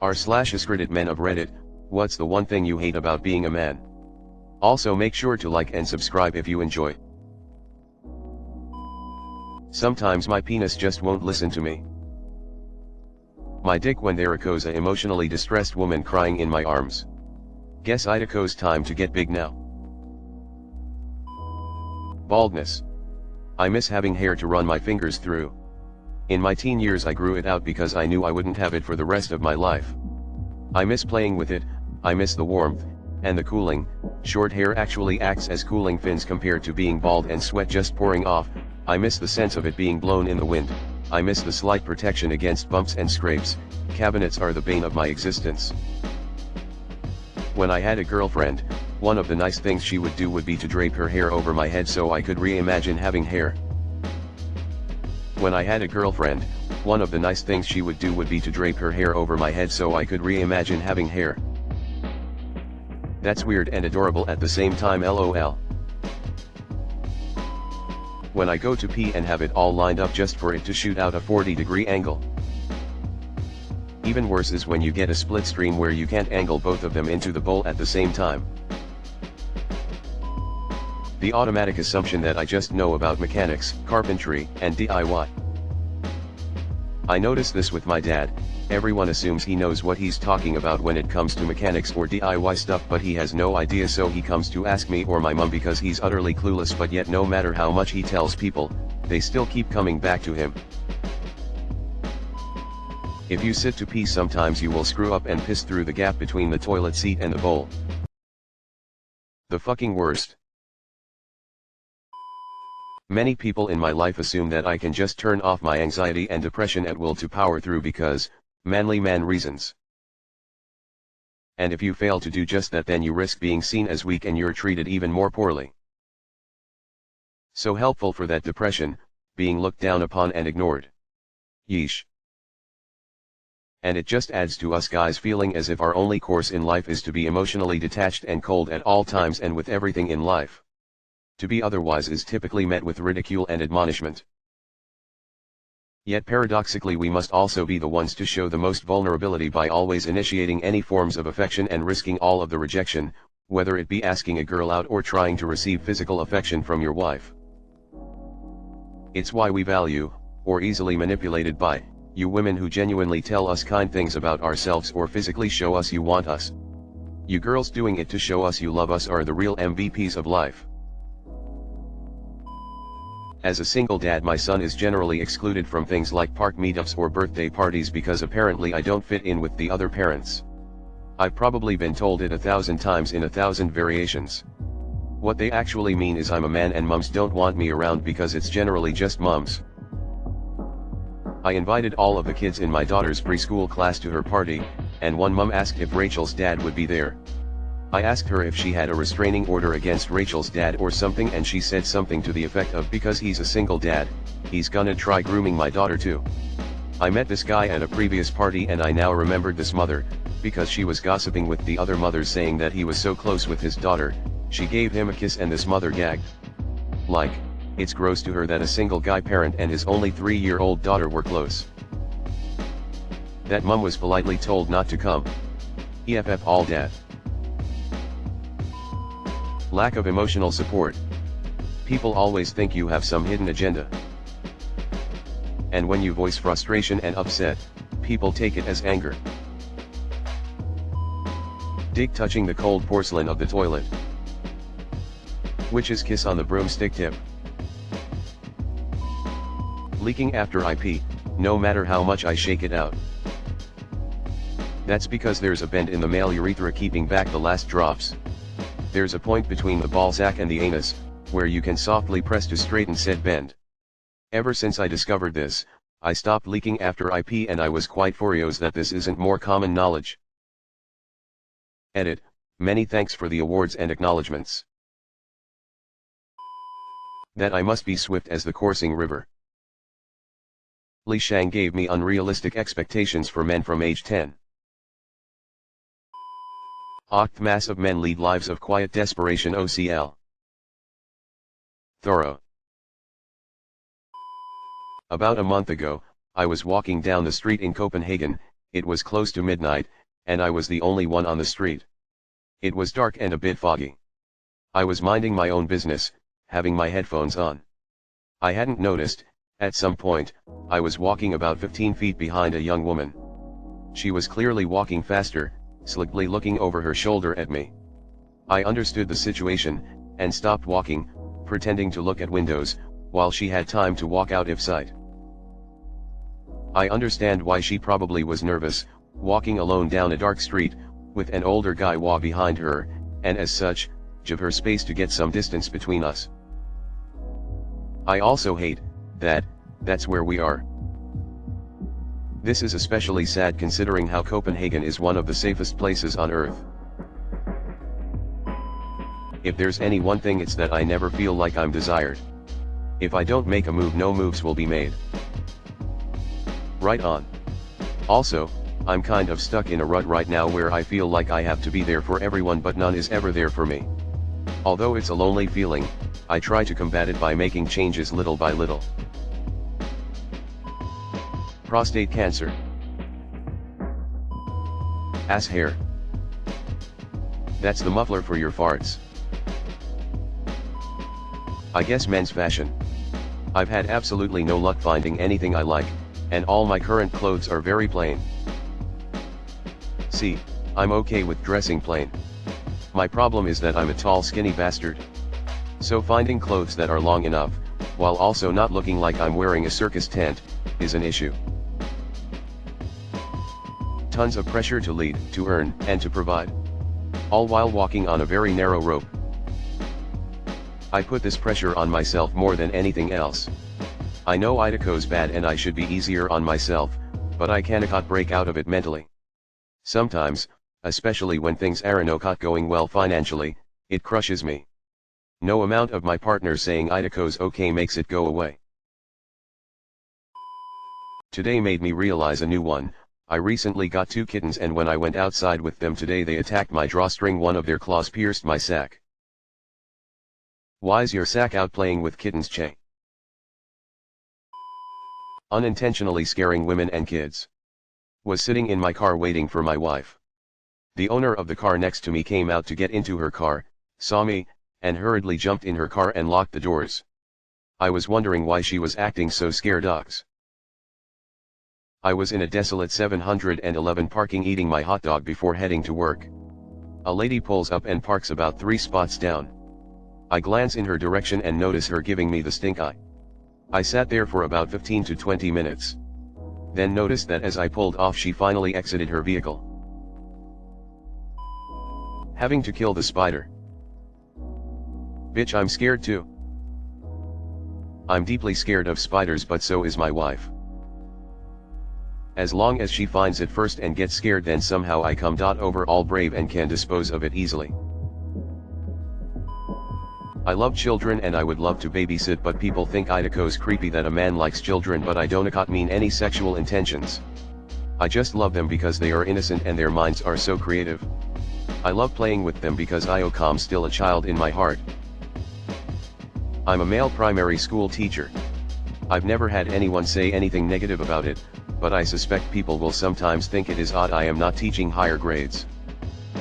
r/AskReddit men of Reddit, what's the one thing you hate about being a man? Also make sure to like and subscribe if you enjoy. Sometimes my penis just won't listen to me. My dick when there echoes a emotionally distressed woman crying in my arms. Guess Idako's time to get big now. Baldness. I miss having hair to run my fingers through. In my teen years I grew it out because I knew I wouldn't have it for the rest of my life. I miss playing with it, I miss the warmth, and the cooling. Short hair actually acts as cooling fins compared to being bald and sweat just pouring off. I miss the sense of it being blown in the wind. I miss the slight protection against bumps and scrapes. Cabinets are the bane of my existence. When I had a girlfriend, one of the nice things she would do would be to drape her hair over my head so I could reimagine having hair. When I had a girlfriend, one of the nice things she would do would be to drape her hair over my head so I could reimagine having hair. That's weird and adorable at the same time, lol. When I go to pee and have it all lined up just for it to shoot out a 40-degree angle. Even worse is when you get a split stream where you can't angle both of them into the bowl at the same time. The automatic assumption that I just know about mechanics, carpentry, and DIY. I notice this with my dad. Everyone assumes he knows what he's talking about when it comes to mechanics or DIY stuff, but he has no idea, so he comes to ask me or my mom because he's utterly clueless, but yet no matter how much he tells people, they still keep coming back to him. If you sit to pee, sometimes you will screw up and piss through the gap between the toilet seat and the bowl. The fucking worst. Many people in my life assume that I can just turn off my anxiety and depression at will to power through because, manly man reasons. And if you fail to do just that, then you risk being seen as weak and you're treated even more poorly. So helpful for that depression, being looked down upon and ignored. Yeesh. And it just adds to us guys feeling as if our only course in life is to be emotionally detached and cold at all times and with everything in life. To be otherwise is typically met with ridicule and admonishment. Yet paradoxically we must also be the ones to show the most vulnerability by always initiating any forms of affection and risking all of the rejection, whether it be asking a girl out or trying to receive physical affection from your wife. It's why we value, or easily manipulated by, you women who genuinely tell us kind things about ourselves or physically show us you want us. You girls doing it to show us you love us are the real MVPs of life. As a single dad, my son is generally excluded from things like park meetups or birthday parties because apparently I don't fit in with the other parents. I've probably been told it 1,000 times in 1,000 variations. What they actually mean is I'm a man and mums don't want me around because it's generally just mums. I invited all of the kids in my daughter's preschool class to her party, and one mum asked if Rachel's dad would be there. I asked her if she had a restraining order against Rachel's dad or something, and she said something to the effect of because he's a single dad, he's gonna try grooming my daughter too. I met this guy at a previous party and I now remembered this mother, because she was gossiping with the other mothers saying that he was so close with his daughter, she gave him a kiss and this mother gagged. Like, it's gross to her that a single guy parent and his only 3-year-old daughter were close. That mum was politely told not to come. EFF all dad. Lack of emotional support. People always think you have some hidden agenda. And when you voice frustration and upset, people take it as anger. Dig touching the cold porcelain of the toilet. Witch's kiss on the broomstick tip. Leaking after I pee, no matter how much I shake it out. That's because there's a bend in the male urethra keeping back the last drops. There's a point between the ballsack and the anus, where you can softly press to straighten said bend. Ever since I discovered this, I stopped leaking after I pee, and I was quite furious that this isn't more common knowledge. Edit, many thanks for the awards and acknowledgements. That I must be swift as the coursing river. Li Shang gave me unrealistic expectations for men from age 10. Mass of men lead lives of quiet desperation. OCL. Thorough. About a month ago, I was walking down the street in Copenhagen, It was close to midnight, and I was the only one on the street. It was dark and a bit foggy. I was minding my own business, having my headphones on. I hadn't noticed, at some point, I was walking about 15 feet behind a young woman. She was clearly walking faster, slickly looking over her shoulder at me. I understood the situation, and stopped walking, pretending to look at windows, while she had time to walk out of sight. I understand why she probably was nervous, walking alone down a dark street, with an older guy behind her, and as such, give her space to get some distance between us. I also hate that's where we are. This is especially sad considering how Copenhagen is one of the safest places on earth. If there's any one thing, it's that I never feel like I'm desired. If I don't make a move, no moves will be made. Right on. Also, I'm kind of stuck in a rut right now where I feel like I have to be there for everyone but none is ever there for me. Although it's a lonely feeling, I try to combat it by making changes little by little. Prostate cancer. Ass hair. That's the muffler for your farts. I guess men's fashion. I've had absolutely no luck finding anything I like, and all my current clothes are very plain. See, I'm okay with dressing plain. My problem is that I'm a tall skinny bastard. So finding clothes that are long enough, while also not looking like I'm wearing a circus tent, is an issue. Tons of pressure to lead, to earn, and to provide. All while walking on a very narrow rope. I put this pressure on myself more than anything else. I know Idako's bad and I should be easier on myself, but I cannot break out of it mentally. Sometimes, especially when things aren't going well financially, it crushes me. No amount of my partner saying Idako's okay makes it go away. Today made me realize a new one. I recently got 2 kittens and when I went outside with them today they attacked my drawstring. One of their claws pierced my sack. Why's your sack out playing with kittens, Che? Unintentionally scaring women and kids. Was sitting in my car waiting for my wife. The owner of the car next to me came out to get into her car, saw me, and hurriedly jumped in her car and locked the doors. I was wondering why she was acting so scared. I was in a desolate 711 parking eating my hot dog before heading to work. A lady pulls up and parks about 3 spots down. I glance in her direction and notice her giving me the stink eye. I sat there for about 15 to 20 minutes. Then noticed that as I pulled off she finally exited her vehicle. Having to kill the spider. Bitch, I'm scared too. I'm deeply scared of spiders, but so is my wife. As long as she finds it first and gets scared, then somehow I come over all brave and can dispose of it easily. I love children and I would love to babysit, but people think Idako's creepy that a man likes children, but I don't mean any sexual intentions. I just love them because they are innocent and their minds are so creative. I love playing with them because I'm still a child in my heart. I'm a male primary school teacher. I've never had anyone say anything negative about it, but I suspect people will sometimes think it is odd I am not teaching higher grades.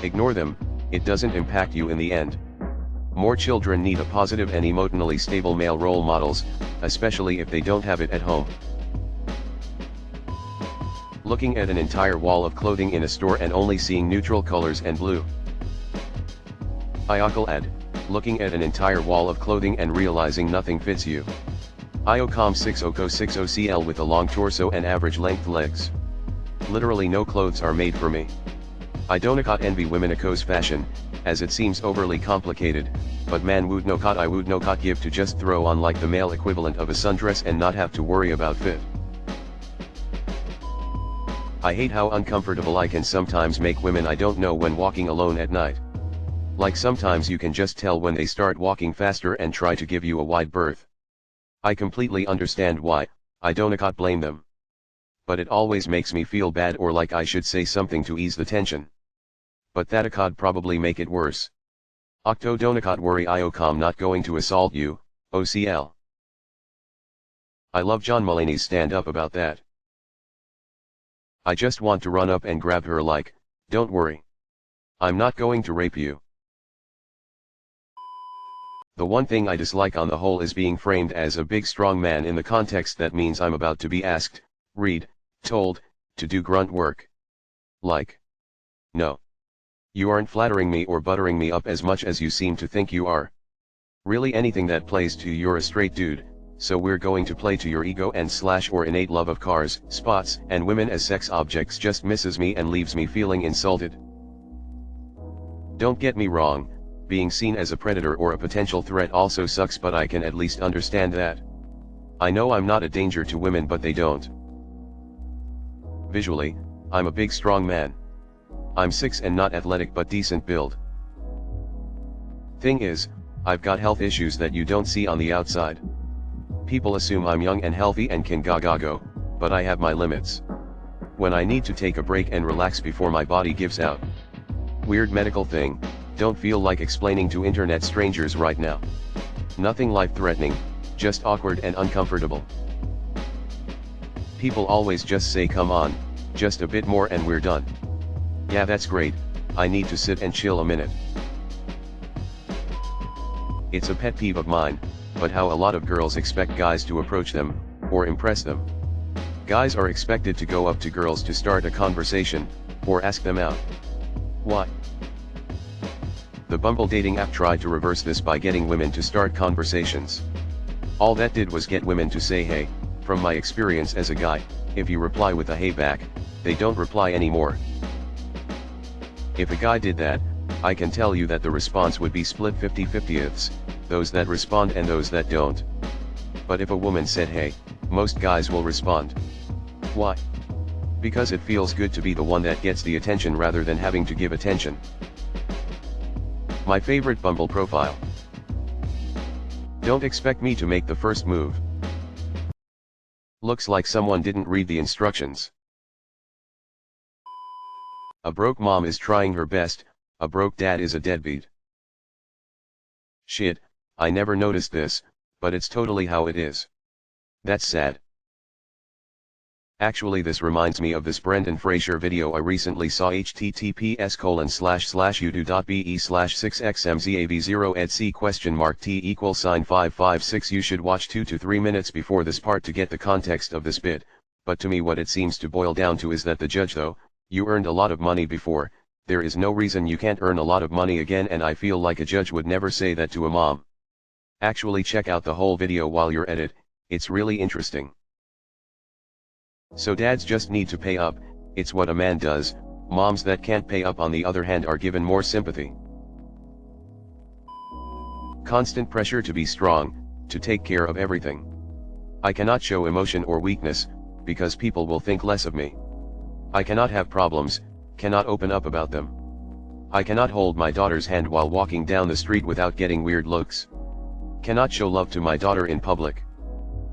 Ignore them, it doesn't impact you in the end. More children need a positive and emotionally stable male role models, especially if they don't have it at home. Looking at an entire wall of clothing in a store and only seeing neutral colors and blue. Iokal ad, looking at an entire wall of clothing and realizing nothing fits you. Iocom 6060CL with a long torso and average length legs. Literally no clothes are made for me. I don't envy women's fashion, as it seems overly complicated, but man would I would not give to just throw on like the male equivalent of a sundress and not have to worry about fit. I hate how uncomfortable I can sometimes make women I don't know when walking alone at night. Like sometimes you can just tell when they start walking faster and try to give you a wide berth. I completely understand why, I don't blame them. But it always makes me feel bad or like I should say something to ease the tension. But that could probably make it worse. Octo don't worry, Iocom not going to assault you, OCL. I love John Mulaney's stand up about that. I just want to run up and grab her like, don't worry. I'm not going to rape you. The one thing I dislike on the whole is being framed as a big strong man in the context that means I'm about to be asked, read, told, to do grunt work. Like. No. You aren't flattering me or buttering me up as much as you seem to think you are. Really anything that plays to you're a straight dude, so we're going to play to your ego and / or innate love of cars, spots, and women as sex objects just misses me and leaves me feeling insulted. Don't get me wrong, being seen as a predator or a potential threat also sucks, but I can at least understand that. I know I'm not a danger to women, but they don't. Visually, I'm a big strong man. I'm 6 and not athletic but decent build. Thing is, I've got health issues that you don't see on the outside. People assume I'm young and healthy and can go, but I have my limits. When I need to take a break and relax before my body gives out. Weird medical thing, don't feel like explaining to internet strangers right now. Nothing life-threatening, just awkward and uncomfortable. People always just say come on, just a bit more and we're done. Yeah, that's great, I need to sit and chill a minute. It's a pet peeve of mine, but how a lot of girls expect guys to approach them, or impress them. Guys are expected to go up to girls to start a conversation, or ask them out. Why? The Bumble dating app tried to reverse this by getting women to start conversations. All that did was get women to say hey. From my experience as a guy, if you reply with a hey back, they don't reply anymore. If a guy did that, I can tell you that the response would be split 50-50ths, those that respond and those that don't. But if a woman said hey, most guys will respond. Why? Because it feels good to be the one that gets the attention rather than having to give attention. My favorite Bumble profile. Don't expect me to make the first move. Looks like someone didn't read the instructions. A broke mom is trying her best, a broke dad is a deadbeat. Shit, I never noticed this, but it's totally how it is. That's sad. Actually, this reminds me of this Brendan Fraser video I recently saw. https://youtube.be/6xmzav0etsc?t=556. You should watch 2 to 3 minutes before this part to get the context of this bit, but to me what it seems to boil down to is that the judge, though you earned a lot of money before, there is no reason you can't earn a lot of money again, and I feel like a judge would never say that to a mom. Actually, check out the whole video while you're at it, it's really interesting. So dads just need to pay up, it's what a man does. Moms that can't pay up on the other hand are given more sympathy. Constant pressure to be strong, to take care of everything. I cannot show emotion or weakness, because people will think less of me. I cannot have problems, cannot open up about them. I cannot hold my daughter's hand while walking down the street without getting weird looks. Cannot show love to my daughter in public.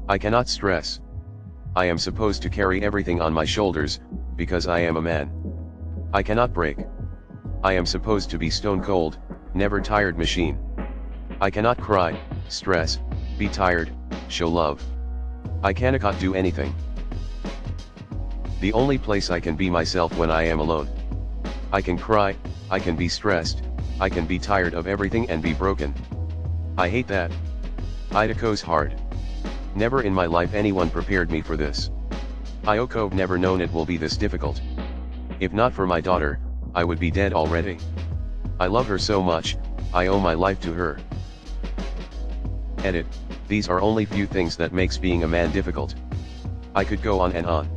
I cannot stress. I am supposed to carry everything on my shoulders, because I am a man. I cannot break. I am supposed to be stone cold, never tired machine. I cannot cry, stress, be tired, show love. I cannot do anything. The only place I can be myself when I am alone. I can cry, I can be stressed, I can be tired of everything and be broken. I hate that. It goes hard. Never in my life anyone prepared me for this. I've never known it will be this difficult. If not for my daughter, I would be dead already. I love her so much, I owe my life to her. Edit, these are only few things that makes being a man difficult. I could go on and on.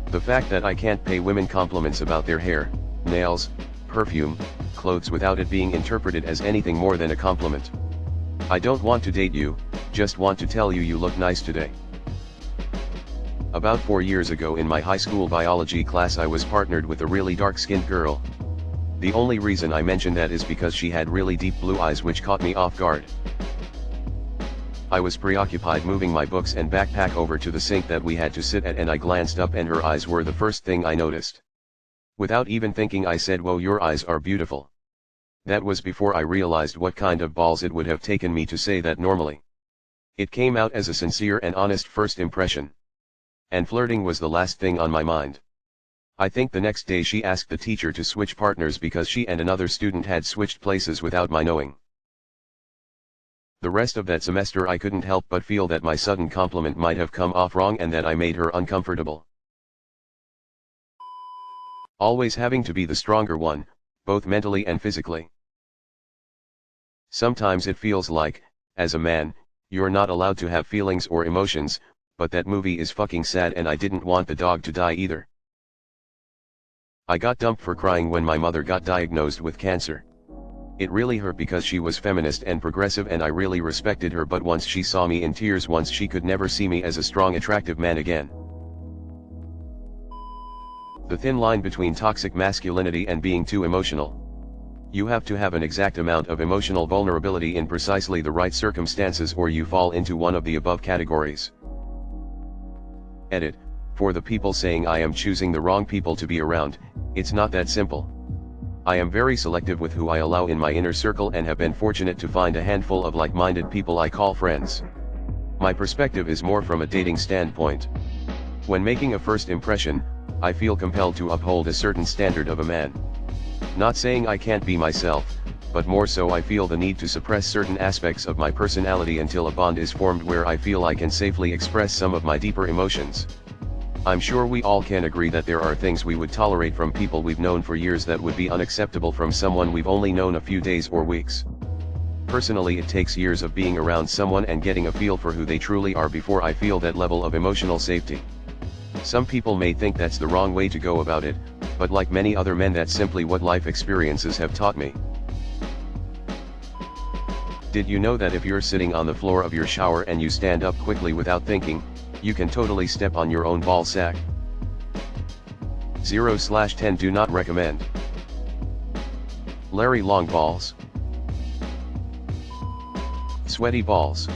The fact that I can't pay women compliments about their hair, nails, perfume, clothes without it being interpreted as anything more than a compliment. I don't want to date you, just want to tell you you look nice today. About 4 years ago in my high school biology class I was partnered with a really dark-skinned girl. The only reason I mention that is because she had really deep blue eyes which caught me off guard. I was preoccupied moving my books and backpack over to the sink that we had to sit at, and I glanced up and her eyes were the first thing I noticed. Without even thinking I said, "Whoa, your eyes are beautiful." That was before I realized what kind of balls it would have taken me to say that normally. It came out as a sincere and honest first impression. And flirting was the last thing on my mind. I think the next day she asked the teacher to switch partners because she and another student had switched places without my knowing. The rest of that semester I couldn't help but feel that my sudden compliment might have come off wrong and that I made her uncomfortable. Always having to be the stronger one, both mentally and physically. Sometimes it feels like, as a man, you're not allowed to have feelings or emotions, but that movie is fucking sad and I didn't want the dog to die either. I got dumped for crying when my mother got diagnosed with cancer. It really hurt because she was feminist and progressive and I really respected her, but once she saw me in tears once she could never see me as a strong attractive man again. The thin line between toxic masculinity and being too emotional. You have to have an exact amount of emotional vulnerability in precisely the right circumstances or you fall into one of the above categories. Edit. For the people saying I am choosing the wrong people to be around, it's not that simple. I am very selective with who I allow in my inner circle and have been fortunate to find a handful of like-minded people I call friends. My perspective is more from a dating standpoint. When making a first impression, I feel compelled to uphold a certain standard of a man. Not saying I can't be myself, but more so I feel the need to suppress certain aspects of my personality until a bond is formed where I feel I can safely express some of my deeper emotions. I'm sure we all can agree that there are things we would tolerate from people we've known for years that would be unacceptable from someone we've only known a few days or weeks. Personally, it takes years of being around someone and getting a feel for who they truly are before I feel that level of emotional safety. Some people may think that's the wrong way to go about it, but like many other men, that's simply what life experiences have taught me. Did you know that if you're sitting on the floor of your shower and you stand up quickly without thinking, you can totally step on your own ball sack? 0/10 do not recommend. Larry long balls. Sweaty balls.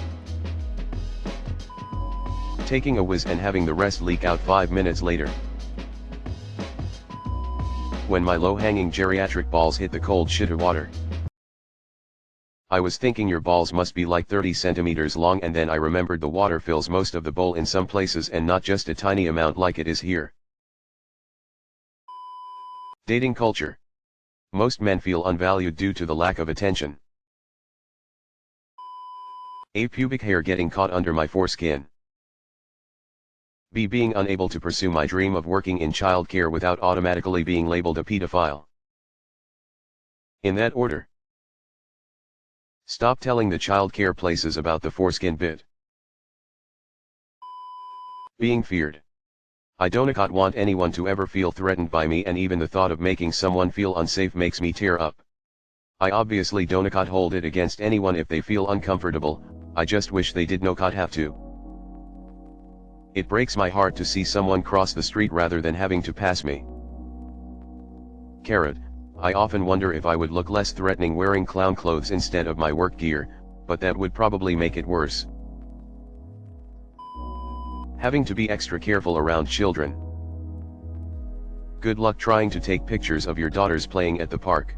Taking a whiz and having the rest leak out 5 minutes later. When my low-hanging geriatric balls hit the cold shit of water. I was thinking your balls must be like 30 centimeters long, and then I remembered the water fills most of the bowl in some places and not just a tiny amount like it is here. Dating culture. Most men feel unvalued due to the lack of attention. A. Pubic hair getting caught under my foreskin. B. Being unable to pursue my dream of working in childcare without automatically being labeled a pedophile. In that order. Stop telling the childcare places about the foreskin bit. Being feared. I don't want anyone to ever feel threatened by me, and even the thought of making someone feel unsafe makes me tear up. I obviously don't hold it against anyone if they feel uncomfortable, I just wish they did not have to. It breaks my heart to see someone cross the street rather than having to pass me. Carrot. I often wonder if I would look less threatening wearing clown clothes instead of my work gear, but that would probably make it worse. Having to be extra careful around children. Good luck trying to take pictures of your daughters playing at the park.